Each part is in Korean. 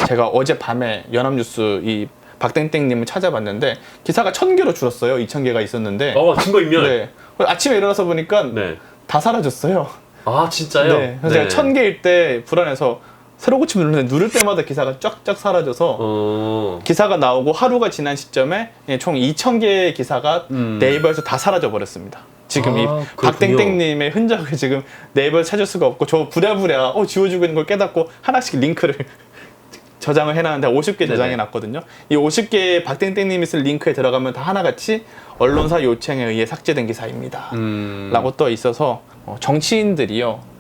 제가 어젯밤에 연합뉴스 이 박땡땡님을 찾아봤는데 기사가 1000개로 줄었어요. 2000개가 있었는데. 증거인멸. 네. 아침에 일어나서 보니까 네. 다 사라졌어요. 아, 진짜요? 네. 그래서 제가 1000개일 때 불안해서 새로 고치면 누를 때마다 기사가 쫙쫙 사라져서 기사가 나오고 하루가 지난 시점에 총 2000개의 기사가 네이버에서 다 사라져 버렸습니다. 지금 이 박땡땡님의 흔적을 지금 네이버에서 찾을 수가 없고 저 부랴부랴 지워주고 있는 걸 깨닫고 하나씩 링크를 저장을 해놨는데 50개 저장해 놨거든요. 이 50개의 박땡땡님이 쓸 링크에 들어가면 다 하나같이 언론사 요청에 의해 삭제된 기사입니다. 라고 떠 있어서 정치인들이요.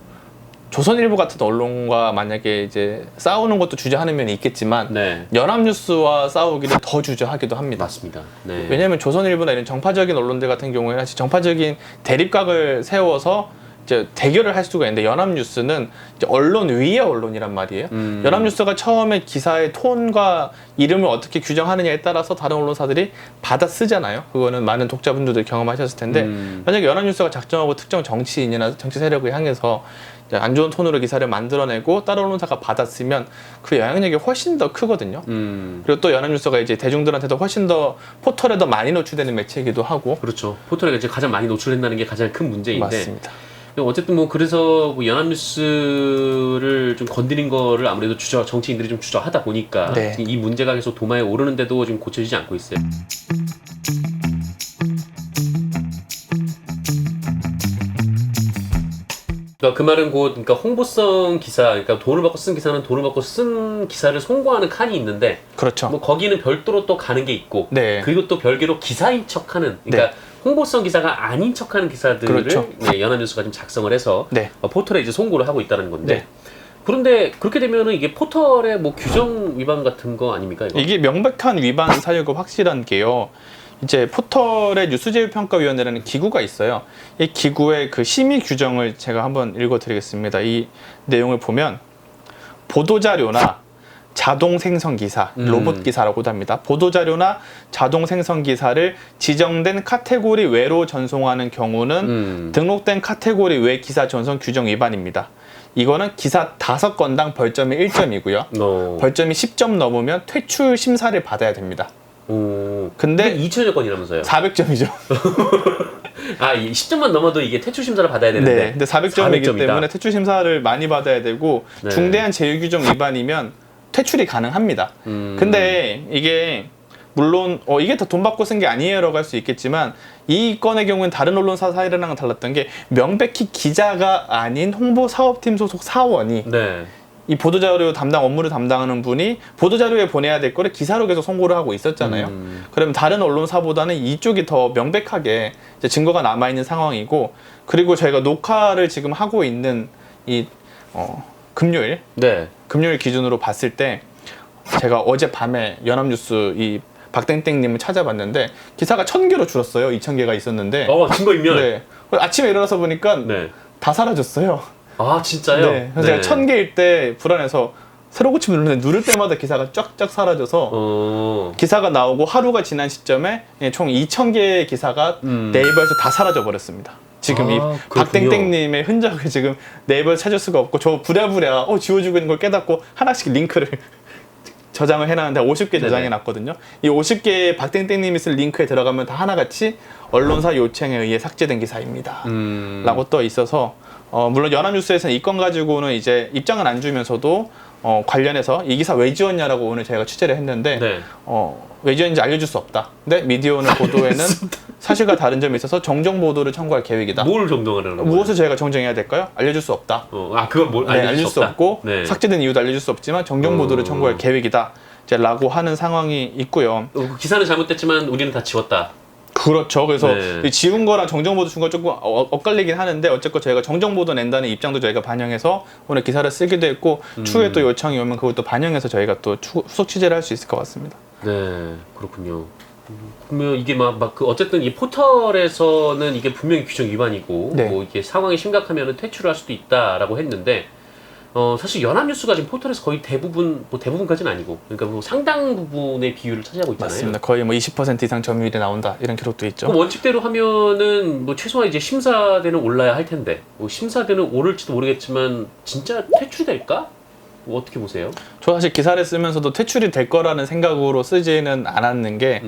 조선일보 같은 언론과 만약에 이제 싸우는 것도 주저하는 면이 있겠지만 네. 연합뉴스와 싸우기를 더 주저하기도 합니다. 맞습니다. 네. 왜냐하면 조선일보나 이런 정파적인 언론들 같은 경우에는 사실 정파적인 대립각을 세워서 이제 대결을 할 수가 있는데 연합뉴스는 이제 언론 위의 언론이란 말이에요. 연합뉴스가 처음에 기사의 톤과 이름을 어떻게 규정하느냐에 따라서 다른 언론사들이 받아 쓰잖아요. 그거는 많은 독자분들도 경험하셨을 텐데 만약에 연합뉴스가 작정하고 특정 정치인이나 정치 세력을 향해서 안 좋은 톤으로 기사를 만들어내고 다른 언론사가 받았으면 그 영향력이 훨씬 더 크거든요. 그리고 또 연합뉴스가 이제 대중들한테도 훨씬 더 포털에 더 많이 노출되는 매체이기도 하고. 그렇죠. 포털에 이제 가장 많이 노출된다는 게 가장 큰 문제인데. 맞습니다. 어쨌든 뭐 그래서 뭐 연합뉴스를 좀 건드린 거를 아무래도 정치인들이 좀 주저하다 보니까 네. 이 문제가 계속 도마에 오르는데도 지금 고쳐지지 않고 있어요. 그 말은 곧 그러니까 홍보성 기사, 그러니까 돈을 받고 쓴 기사는 돈을 받고 쓴 기사를 송고하는 칸이 있는데, 그렇죠. 뭐 거기는 별도로 또 가는 게 있고, 네. 그리고 또 별개로 기사인 척하는, 그러니까 네. 홍보성 기사가 아닌 척하는 기사들을 그렇죠. 네, 연합뉴스가 좀 작성을 해서 네. 포털에 이제 송고를 하고 있다는 건데. 네. 그런데 그렇게 되면은 이게 포털의 뭐 규정 위반 같은 거 아닙니까? 이게 명백한 위반 사유가 확실한 게요. 이제 포털의 뉴스제휴평가위원회라는 기구가 있어요. 이 기구의 그 심의 규정을 제가 한번 읽어드리겠습니다. 이 내용을 보면 보도자료나 자동 생성 기사, 로봇 기사라고도 합니다. 보도자료나 자동 생성 기사를 지정된 카테고리 외로 전송하는 경우는 등록된 카테고리 외 기사 전송 규정 위반입니다. 이거는 기사 5건당 벌점이 1점이고요. 벌점이 10점 넘으면 퇴출 심사를 받아야 됩니다. 근데 2천여 건이라면서요? 400점이죠. 아, 10점만 넘어도 이게 퇴출 심사를 받아야 되는데. 네, 근데 400점이기 때문에 퇴출 심사를 많이 받아야 되고 네. 중대한 제휴 규정 위반이면 퇴출이 가능합니다. 근데 이게 물론 이게 더 돈 받고 쓴 게 아니에요라고 할 수 있겠지만 이 건의 경우는 다른 언론사 사례랑은 달랐던 게 명백히 기자가 아닌 홍보사업팀 소속 사원이 네. 이 보도자료 업무를 담당하는 분이 보도자료에 보내야 될 거를 기사로 계속 송고를 하고 있었잖아요. 그러면 다른 언론사보다는 이쪽이 더 명백하게 이제 증거가 남아있는 상황이고, 그리고 저희가 녹화를 지금 하고 있는 이 금요일 네. 금요일 기준으로 봤을 때 제가 어젯밤에 연합뉴스 이 박땡땡님을 찾아봤는데 기사가 1000개로 줄었어요. 2000개가 있었는데. 증거인멸. 네. 아침에 일어나서 보니까 네. 다 사라졌어요. 아, 진짜요? 네. 그래서 제가 1000개일 때 불안해서 새로 고치면 누를 때마다 기사가 쫙쫙 사라져서 기사가 나오고 하루가 지난 시점에 총 2000개의 기사가 네이버에서 다 사라져 버렸습니다. 지금 이 박땡땡님의 흔적을 지금 네이버에서 찾을 수가 없고 저 부랴부랴 지워주고 있는 걸 깨닫고 하나씩 링크를 저장을 해놨는데 50개 저장해 놨거든요. 이 50개의 박땡땡님이 쓸 링크에 들어가면 다 하나같이 언론사 요청에 의해 삭제된 기사입니다. 라고 떠 있어서 물론 연합뉴스에서는 이 건 가지고는 이제 입장은 안 주면서도 관련해서 이 기사 왜 지웠냐라고 오늘 저희가 취재를 했는데 네. 왜 지웠는지 알려줄 수 없다. 근데 미디어오늘 보도에는 사실과 다른 점이 있어서 정정 보도를 청구할 계획이다. 뭘 정정하려는 거예요? 무엇을 저희가 정정해야 될까요? 알려줄 수 없다. 그건 뭘 알려줄 수 없고 네. 삭제된 이유도 알려줄 수 없지만 정정 보도를 청구할 계획이다. 라고 하는 상황이 있고요. 기사는 잘못됐지만 우리는 다 지웠다. 그렇죠. 그래서 네. 지운 거랑 정정보도 준 거 조금 엇갈리긴 하는데 어쨌건 저희가 정정보도 낸다는 입장도 저희가 반영해서 오늘 기사를 쓰기도 했고 추후에 또 요청이 오면 그것도 반영해서 저희가 또 후속 취재를 할 수 있을 것 같습니다. 네, 그렇군요. 그러면 이게 어쨌든 이 포털에서는 이게 분명히 규정 위반이고 네. 뭐 이게 상황이 심각하면 퇴출을 할 수도 있다라고 했는데 사실 연합뉴스가 지금 포털에서 거의 대부분, 뭐 대부분까지는 아니고, 그러니까 뭐 상당 부분의 비율을 차지하고 있잖아요. 맞습니다. 거의 뭐 20% 이상 점유율이 나온다 이런 기록도 있죠. 그럼 원칙대로 하면은 뭐 최소한 이제 심사대는 올라야 할 텐데, 뭐 심사대는 오를지도 모르겠지만 진짜 퇴출될까? 어떻게 보세요? 저 사실 기사를 쓰면서도 퇴출이 될 거라는 생각으로 쓰지는 않았는 게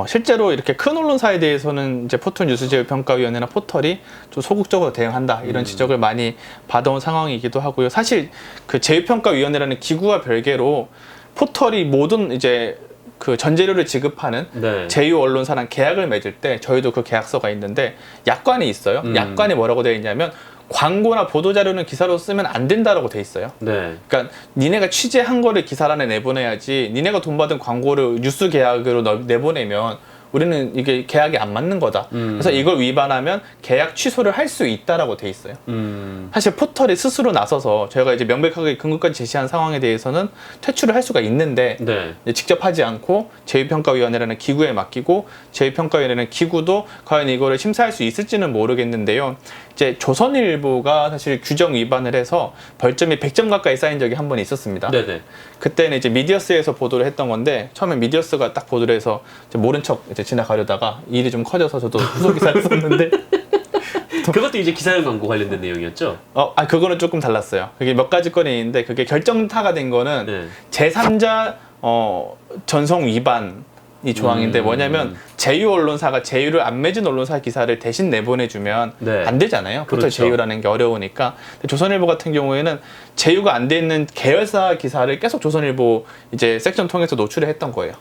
실제로 이렇게 큰 언론사에 대해서는 이제 포털 뉴스 제휴 평가위원회나 포털이 좀 소극적으로 대응한다 이런 지적을 많이 받아온 상황이기도 하고요. 사실 그 제휴 평가위원회라는 기구와 별개로 포털이 모든 이제 그 전재료를 지급하는 네. 제휴 언론사랑 계약을 맺을 때 저희도 그 계약서가 있는데 약관이 있어요. 약관에 뭐라고 되어 있냐면 광고나 보도자료는 기사로 쓰면 안 된다라고 돼 있어요. 네. 그러니까 니네가 취재한 거를 기사로 안에 내보내야지 니네가 돈 받은 광고를 뉴스 계약으로 내보내면 우리는 이게 계약이 안 맞는 거다. 그래서 이걸 위반하면 계약 취소를 할 수 있다라고 돼 있어요. 사실 포털이 스스로 나서서 저희가 이제 명백하게 근거까지 제시한 상황에 대해서는 퇴출을 할 수가 있는데 네. 직접 하지 않고 제휴평가위원회라는 기구에 맡기고 제휴평가위원회라는 기구도 과연 이거를 심사할 수 있을지는 모르겠는데요. 이제 조선일보가 사실 규정 위반을 해서 벌점이 100점 가까이 쌓인 적이 한 번 있었습니다. 네네. 그때는 이제 미디어스에서 보도를 했던 건데 처음에 미디어스가 딱 보도를 해서 이제 모른 척 이제 지나가려다가 일이 좀 커져서 저도 후속 기사를 썼는데 그것도 이제 기사형 광고 관련된 내용이었죠? 그거는 조금 달랐어요. 그게 몇 가지 건이 있는데 그게 결정타가 된 거는 네. 제3자 전송 위반 이 조항인데 뭐냐면 제휴 언론사가 제휴를 안 맺은 언론사 기사를 대신 내보내주면 네. 안 되잖아요. 포털 그렇죠. 제휴라는 게 어려우니까. 근데 조선일보 같은 경우에는 제휴가 안 돼 있는 계열사 기사를 계속 조선일보 이제 섹션 통해서 노출을 했던 거예요.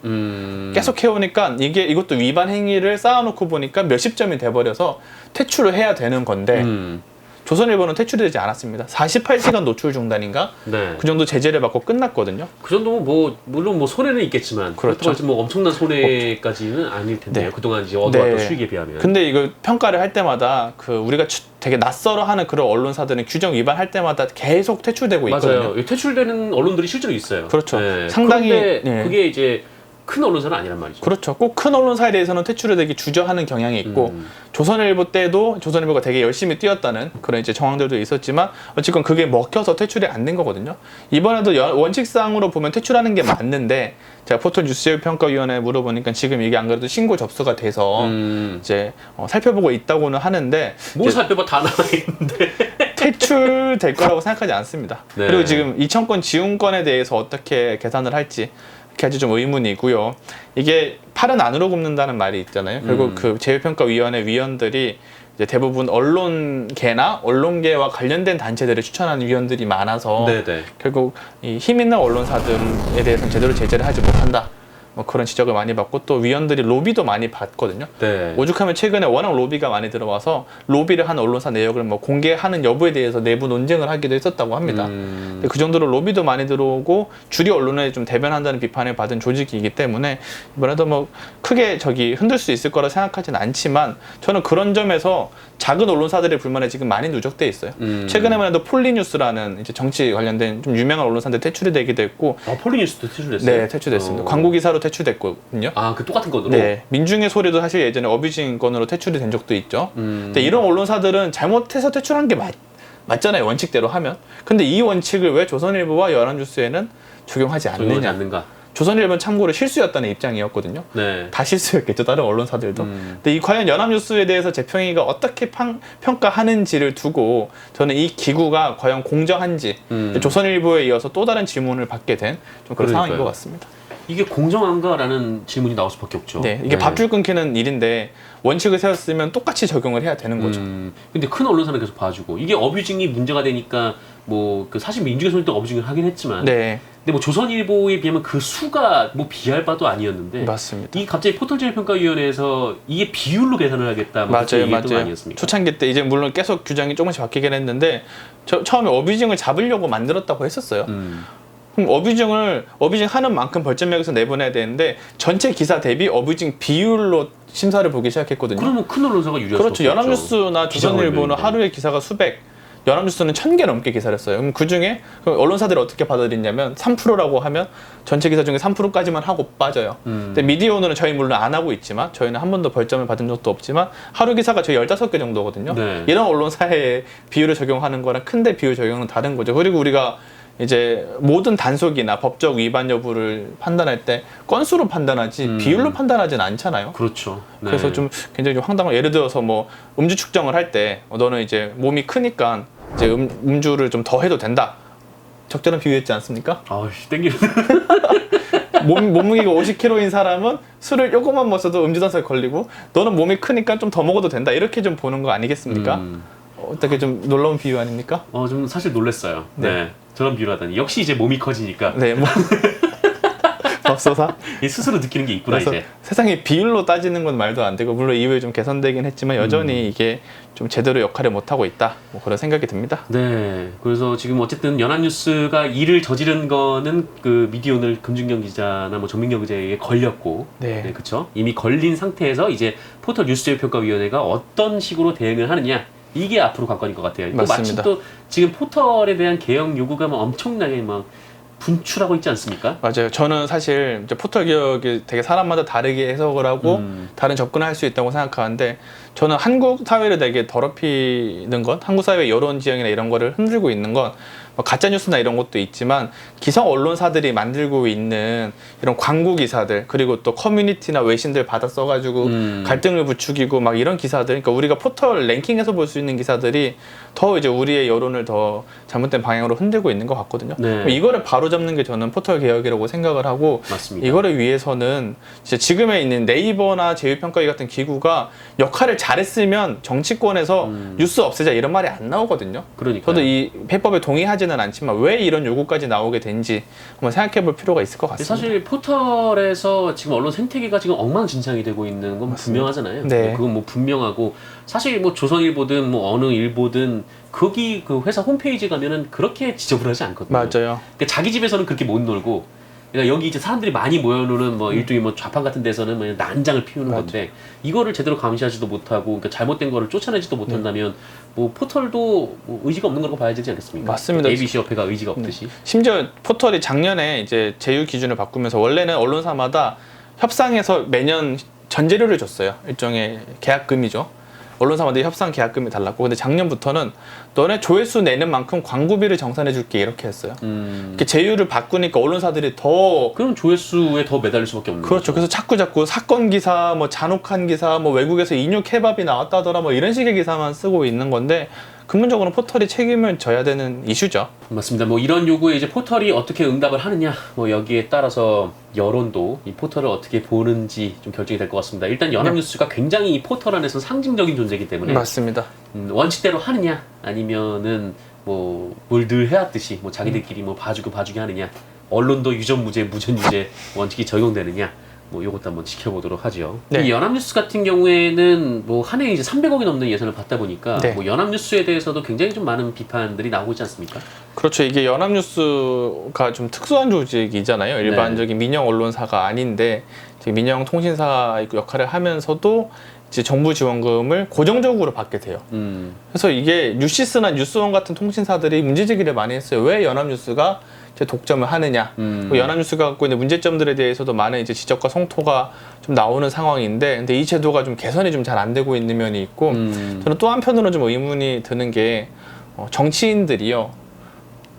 계속 해오니까 이것도 위반 행위를 쌓아놓고 보니까 몇십 점이 돼버려서 퇴출을 해야 되는 건데 조선일보는 퇴출이 되지 않았습니다. 48시간 노출 중단인가? 네. 그 정도 제재를 받고 끝났거든요. 그 정도면 뭐 물론 뭐 손해는 있겠지만 그렇죠. 그렇다고 해서 뭐 엄청난 손해까지는 아닐 텐데요. 네. 그동안 이제 얻어왔던 네. 수익에 비하면. 근데 이거 평가를 할 때마다 그 우리가 되게 낯설어 하는 그런 언론사들은 규정 위반할 때마다 계속 퇴출되고 있거든요. 맞아요. 퇴출되는 언론들이 실제로 있어요. 그렇죠. 네. 상당히 그런데 네. 그게 이제 큰 언론사는 아니란 말이죠. 그렇죠. 꼭 큰 언론사에 대해서는 퇴출을 되게 주저하는 경향이 있고 조선일보 때도 조선일보가 되게 열심히 뛰었다는 그런 이제 정황들도 있었지만 어쨌건 그게 먹혀서 퇴출이 안 된 거거든요. 이번에도 원칙상으로 보면 퇴출하는 게 맞는데 제가 포털 뉴스제휴평가위원회에 물어보니까 지금 이게 안 그래도 신고 접수가 돼서 이제 살펴보고 있다고는 하는데 뭐 살펴봐 다 나와 있는데. 퇴출될 거라고 생각하지 않습니다. 네. 그리고 지금 2,000건 지운건에 대해서 어떻게 계산을 할지 까지 좀 의문이고요. 이게 팔은 안으로 굽는다는 말이 있잖아요. 결국 그 제휴평가위원회 위원들이 이제 대부분 언론계나 언론계와 관련된 단체들을 추천하는 위원들이 많아서 네네. 결국 이 힘 있는 언론사들에 대해서는 제대로 제재를 하지 못한다. 뭐 그런 지적을 많이 받고 또 위원들이 로비도 많이 받거든요. 네. 오죽하면 최근에 워낙 로비가 많이 들어와서 로비를 한 언론사 내역을 뭐 공개하는 여부에 대해서 내부 논쟁을 하기도 했었다고 합니다. 근데 그 정도로 로비도 많이 들어오고 주류 언론에 좀 대변한다는 비판을 받은 조직이기 때문에 이번에도 뭐 크게 흔들 수 있을 거라 생각하진 않지만 저는 그런 점에서 작은 언론사들의 불만에 지금 많이 누적돼 있어요. 최근에만 해도 폴리뉴스라는 이제 정치 관련된 좀 유명한 언론사인데 퇴출이 되기도 했고 폴리뉴스도 퇴출됐어요? 네, 퇴출됐습니다. 광고 기사로 퇴출됐거든요. 그 똑같은 건으로? 네, 민중의 소리도 사실 예전에 어뷰징 건으로 퇴출이 된 적도 있죠. 근데 이런 언론사들은 잘못해서 퇴출한 게 맞잖아요. 원칙대로 하면. 근데 이 원칙을 왜 조선일보와 연합뉴스에는 적용하지 적용하지 않느냐. 않는가? 조선일보는 참고로 실수였다는 입장이었거든요. 네. 다 실수였겠죠. 다른 언론사들도. 근데 과연 연합뉴스에 대해서 재평이가 어떻게 평가하는지를 두고 저는 이 기구가 과연 공정한지 조선일보에 이어서 또 다른 질문을 받게 된 좀 그런 상황인 것 같습니다. 이게 공정한가라는 질문이 나올 수밖에 없죠. 네, 이게 밥줄 끊기는 일인데 원칙을 세웠으면 똑같이 적용을 해야 되는 거죠. 근데 큰 언론사는 계속 봐주고 이게 어뷰징이 문제가 되니까 뭐 그 사실 민중의 소리 때 어뷰징을 하긴 했지만 네, 근데 뭐 조선일보에 비하면 그 수가 뭐 비할 바도 아니었는데 맞습니다. 이 갑자기 포털제휴평가위원회에서 이게 비율로 계산을 하겠다 뭐 그렇게 얘기했던 거 아니었습니까? 초창기 때 이제 물론 계속 규정이 조금씩 바뀌긴 했는데 처음에 어뷰징을 잡으려고 만들었다고 했었어요. 그럼 어뷰징 하는 만큼 벌점액에서 내보내야 되는데 전체 기사 대비 어뷰징 비율로 심사를 보기 시작했거든요. 그러면 큰 언론사가 유리할 그렇죠. 수 없죠. 연합뉴스나 조선일보는 하루에 기사가 수백, 연합뉴스는 1000개 넘게 기사를 써요. 그럼 그중에 언론사들이 어떻게 받아들이냐면 3%라고 하면 전체 기사 중에 3%까지만 하고 빠져요. 근데 미디어오늘은 저희 물론 안 하고 있지만 저희는 한 번도 벌점을 받은 적도 없지만 하루 기사가 저희 15개 정도거든요. 네. 이런 언론사의 비율을 적용하는 거랑 큰데 비율 적용은 다른 거죠. 그리고 우리가 이제 모든 단속이나 법적 위반 여부를 판단할 때 건수로 판단하지 비율로 판단하진 않잖아요. 그렇죠. 네. 그래서 좀 굉장히 좀 황당한, 예를 들어서 뭐 음주 측정을 할 때 너는 이제 몸이 크니까 이제 음주를 좀 더 해도 된다. 적절한 비유였지 않습니까? 아씨 땡기는. 몸무게가 50kg인 사람은 술을 조금만 마셔도 음주단속에 걸리고 너는 몸이 크니까 좀 더 먹어도 된다 이렇게 좀 보는 거 아니겠습니까? 어떻게 좀 놀라운 비유 아닙니까? 좀 사실 놀랐어요. 네. 저런 비유를 하다니. 역시 이제 몸이 커지니까. 네, 뭐 맙소사. 스스로 느끼는 게 있구나 이제. 세상에 비율로 따지는 건 말도 안 되고 물론 이후에 좀 개선되긴 했지만 여전히 이게 좀 제대로 역할을 못 하고 있다. 뭐 그런 생각이 듭니다. 네. 그래서 지금 어쨌든 연합뉴스가 일을 저지른 거는 그 미디어오늘 금준경 기자나 뭐 정민경 기자에게 걸렸고, 네. 네, 그렇죠. 이미 걸린 상태에서 이제 포털 뉴스제휴평가위원회가 어떤 식으로 대응을 하느냐. 이게 앞으로 관건일 것 같아요. 또 마침 맞습니다. 또 지금 포털에 대한 개혁 요구가 막 엄청나게 막 분출하고 있지 않습니까? 맞아요. 저는 사실 이제 포털 개혁이 되게 사람마다 다르게 해석을 하고 다른 접근을 할 수 있다고 생각하는데 저는 한국 사회를 되게 더럽히는 것, 한국 사회의 여론 지형이나 이런 거를 흔들고 있는 건 뭐 가짜 뉴스나 이런 것도 있지만 기성 언론사들이 만들고 있는 이런 광고 기사들 그리고 또 커뮤니티나 외신들 받아 써가지고 갈등을 부추기고 막 이런 기사들, 그러니까 우리가 포털 랭킹에서 볼 수 있는 기사들이 더 이제 우리의 여론을 더 잘못된 방향으로 흔들고 있는 것 같거든요. 네. 이거를 바로잡는 게 저는 포털 개혁이라고 생각을 하고 맞습니다. 이거를 위해서는 진짜 지금에 있는 네이버나 제휴평가위 같은 기구가 역할을 잘했으면 정치권에서 뉴스 없애자 이런 말이 안 나오거든요. 그러니까 저도 이 해법에 동의하지는 않지만 왜 이런 요구까지 나오게 된지 한번 생각해 볼 필요가 있을 것 같습니다. 사실 포털에서 지금 언론 생태계가 지금 엉망진창이 되고 있는 건 분명하잖아요. 네. 그건 뭐 분명하고 사실 뭐 조선일보든 뭐 어느 일보든 거기 그 회사 홈페이지 가면은 그렇게 지저분하지 않거든요. 맞아요. 그러니까 자기 집에서는 그렇게 못 놀고, 그러니까 여기 이제 사람들이 많이 모여놓는 뭐 일종의 뭐 좌판 같은 데서는 뭐 난장을 피우는 맞아. 건데 이거를 제대로 감시하지도 못하고, 그러니까 잘못된 거를 쫓아내지도 못한다면 뭐 포털도 뭐 의지가 없는 거라고 봐야 되지 않겠습니까? 맞습니다. ABC 협회가 의지가 없듯이. 심지어 포털이 작년에 이제 제휴 기준을 바꾸면서 원래는 언론사마다 협상해서 매년 전재료를 줬어요. 일종의 계약금이죠. 언론사마다 협상 계약금이 달랐고, 근데 작년부터는 너네 조회수 내는 만큼 광고비를 정산해 줄게 이렇게 했어요. 이렇게 제휴를 바꾸니까 언론사들이 더 그럼 조회수에 더 매달릴 수밖에 없는 그렇죠. 거죠. 그래서 자꾸 사건 기사, 뭐 잔혹한 기사, 뭐 외국에서 인육 케밥이 나왔다더라, 뭐 이런 식의 기사만 쓰고 있는 건데 근본적으로 포털이 책임을 져야 되는 이슈죠. 맞습니다. 뭐 이런 요구에 이제 포털이 어떻게 응답을 하느냐, 뭐 여기에 따라서 여론도 이 포털을 어떻게 보는지 좀 결정이 될 것 같습니다. 일단 연합뉴스가 굉장히 이 포털 안에서 상징적인 존재이기 때문에 맞습니다. 원칙대로 하느냐 아니면은 뭐 뭘 늘 해왔듯이 뭐 자기들끼리 뭐 봐주기 하느냐, 언론도 유전무죄 무전유죄 원칙이 적용되느냐, 뭐 요것도 한번 지켜보도록 하죠. 네. 이 연합뉴스 같은 경우에는 뭐 한 해에 이제 300억이 넘는 예산을 받다 보니까 네. 뭐 연합뉴스에 대해서도 굉장히 좀 많은 비판들이 나오고 있지 않습니까? 그렇죠. 이게 연합뉴스가 좀 특수한 조직이잖아요. 일반적인 민영 언론사가 아닌데 민영 통신사 역할을 하면서도 이제 정부 지원금을 고정적으로 받게 돼요. 그래서 이게 뉴시스나 뉴스원 같은 통신사들이 문제제기를 많이 했어요. 왜 연합뉴스가 이제 독점을 하느냐. 연합뉴스가 갖고 있는 문제점들에 대해서도 많은 이제 지적과 성토가 좀 나오는 상황인데, 근데 이 제도가 좀 개선이 좀 잘 안 되고 있는 면이 있고, 저는 또 한편으로는 좀 의문이 드는 게 정치인들이요.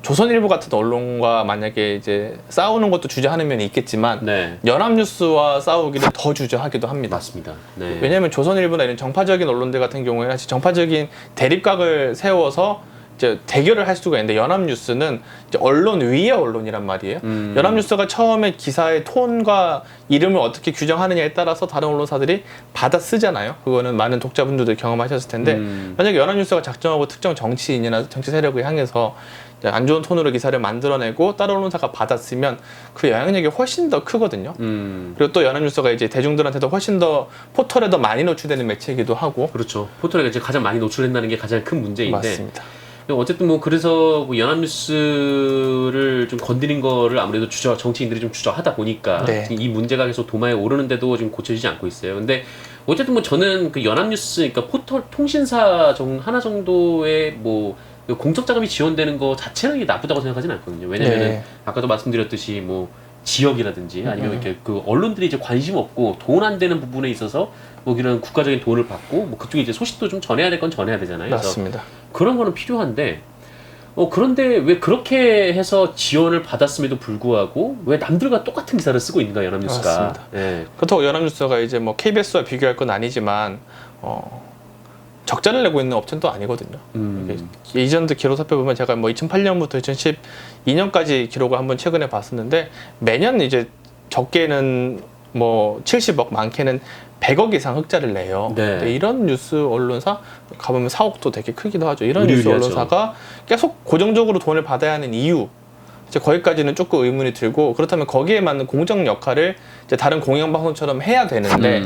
조선일보 같은 언론과 만약에 이제 싸우는 것도 주저하는 면이 있겠지만 네. 연합뉴스와 싸우기를 더 주저하기도 합니다. 맞습니다. 네. 왜냐하면 조선일보나 이런 정파적인 언론들 같은 경우에는 사실 정파적인 대립각을 세워서 이제 대결을 할 수가 있는데 연합뉴스는 이제 언론 위의 언론이란 말이에요. 연합뉴스가 처음에 기사의 톤과 이름을 어떻게 규정하느냐에 따라서 다른 언론사들이 받아 쓰잖아요. 그거는 많은 독자분들도 경험하셨을 텐데 만약에 연합뉴스가 작정하고 특정 정치인이나 정치 세력을 향해서 안 좋은 톤으로 기사를 만들어내고 다른 언론사가 받았으면 그 영향력이 훨씬 더 크거든요. 그리고 또 연합뉴스가 이제 대중들한테도 훨씬 더 포털에 더 많이 노출되는 매체이기도 하고. 그렇죠. 포털에 이제 가장 많이 노출된다는 게 가장 큰 문제인데. 맞습니다. 어쨌든 뭐 그래서 뭐 연합뉴스를 좀 건드린 거를 아무래도 정치인들이 좀 주저하다 보니까 네. 이 문제가 계속 도마에 오르는데도 지금 고쳐지지 않고 있어요. 근데 어쨌든 뭐 저는 그 연합뉴스, 그러니까 포털 통신사 하나 정도의 뭐 공적 자금이 지원되는 거 자체는 나쁘다고 생각하지는 않거든요. 왜냐면은 네. 아까도 말씀드렸듯이 뭐 지역이라든지 아니면 이렇게 그 언론들이 이제 관심 없고 돈 안 되는 부분에 있어서 뭐 이런 국가적인 돈을 받고 뭐 그쪽에 이제 소식도 좀 전해야 될 건 전해야 되잖아요. 맞습니다. 그래서 그런 거는 필요한데 그런데 왜 그렇게 해서 지원을 받았음에도 불구하고 왜 남들과 똑같은 기사를 쓰고 있는가 연합뉴스가. 맞습니다. 네. 그렇다고 연합뉴스가 이제 뭐 KBS와 비교할 건 아니지만 적자를 내고 있는 업체는 또 아니거든요. 이게 이전도 기록 살펴보면 제가 뭐 2008년부터 2012년까지 기록을 한번 최근에 봤었는데 매년 이제 적게는 뭐 70억, 많게는 100억 이상 흑자를 내요. 네. 근데 이런 뉴스 언론사 가보면 사옥도 되게 크기도 하죠. 이런 뉴스 의리의리하죠. 언론사가 계속 고정적으로 돈을 받아야 하는 이유, 이제 거기까지는 조금 의문이 들고, 그렇다면 거기에 맞는 공정 역할을 이제 다른 공영방송처럼 해야 되는데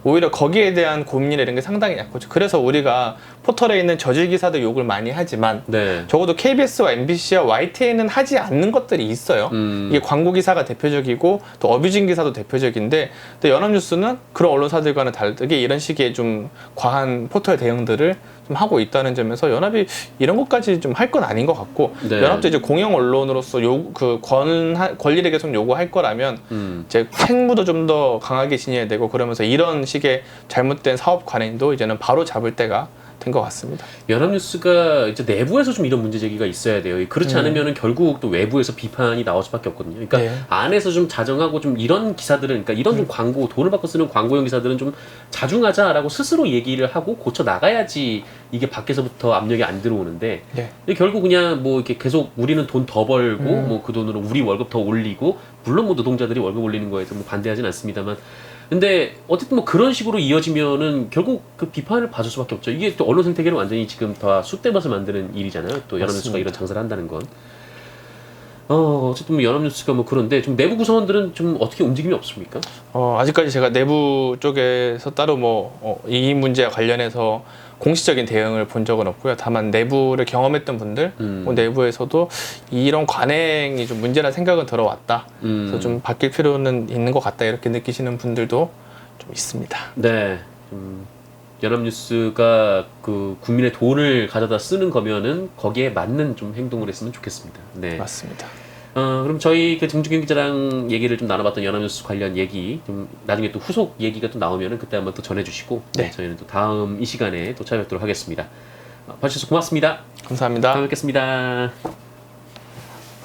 오히려 거기에 대한 고민이나 이런 게 상당히 약하죠. 그래서 우리가 포털에 있는 저질 기사도 욕을 많이 하지만 네. 적어도 KBS와 MBC와 YTN은 하지 않는 것들이 있어요. 이게 광고 기사가 대표적이고 또 어뷰징 기사도 대표적인데, 또 연합뉴스는 그런 언론사들과는 다르게 이런 식의 좀 과한 포털 대응들을 좀 하고 있다는 점에서 연합이 이런 것까지 좀 할 건 아닌 것 같고, 네. 연합도 이제 공영 언론으로서 권리를 계속 요구할 거라면 이제 책무도 좀 더 강하게 지녀야 되고, 그러면서 이런 식의 잘못된 사업 관행도 이제는 바로 잡을 때가 된 것 같습니다. 연합뉴스가 이제 내부에서 좀 이런 문제 제기가 있어야 돼요. 그렇지 않으면은 결국 또 외부에서 비판이 나올 수밖에 없거든요. 그러니까 네. 안에서 좀 자정하고 좀 이런 기사들은, 그러니까 이런 좀 광고, 돈을 받고 쓰는 광고용 기사들은 좀 자중하자라고 스스로 얘기를 하고 고쳐 나가야지 이게 밖에서부터 압력이 안 들어오는데, 네. 근데 결국 그냥 뭐 이렇게 계속 우리는 돈 더 벌고 뭐 그 돈으로 우리 월급 더 올리고, 물론 뭐 노동자들이 월급 올리는 거에서 뭐 반대하진 않습니다만, 근데 어쨌든 뭐 그런 식으로 이어지면은 결국 그 비판을 받을 수밖에 없죠. 이게 또 언론 생태계를 완전히 지금 다 쑥대밭을 만드는 일이잖아요. 또 연합뉴스가 이런 장사를 한다는 건. 어쨌든 뭐 연합뉴스가 뭐 그런데 좀 내부 구성원들은 좀 어떻게 움직임이 없습니까? 아직까지 제가 내부 쪽에서 따로 이 문제와 관련해서 공식적인 대응을 본 적은 없고요. 다만 내부를 경험했던 분들, 내부에서도 이런 관행이 좀 문제라 생각은 들어왔다. 그래서 좀 바뀔 필요는 있는 것 같다, 이렇게 느끼시는 분들도 좀 있습니다. 네. 연합뉴스가 그 국민의 돈을 가져다 쓰는 거면은 거기에 맞는 좀 행동을 했으면 좋겠습니다. 네. 맞습니다. 그럼 저희 그 정주경 기자랑 얘기를 좀 나눠봤던 연합뉴스 관련 얘기, 좀 나중에 또 후속 얘기가 또 나오면은 그때 한번 또 전해주시고, 네. 저희는 또 다음 이 시간에 또 찾아뵙도록 하겠습니다. 봐주셔서 고맙습니다. 감사합니다. 다음에 뵙겠습니다.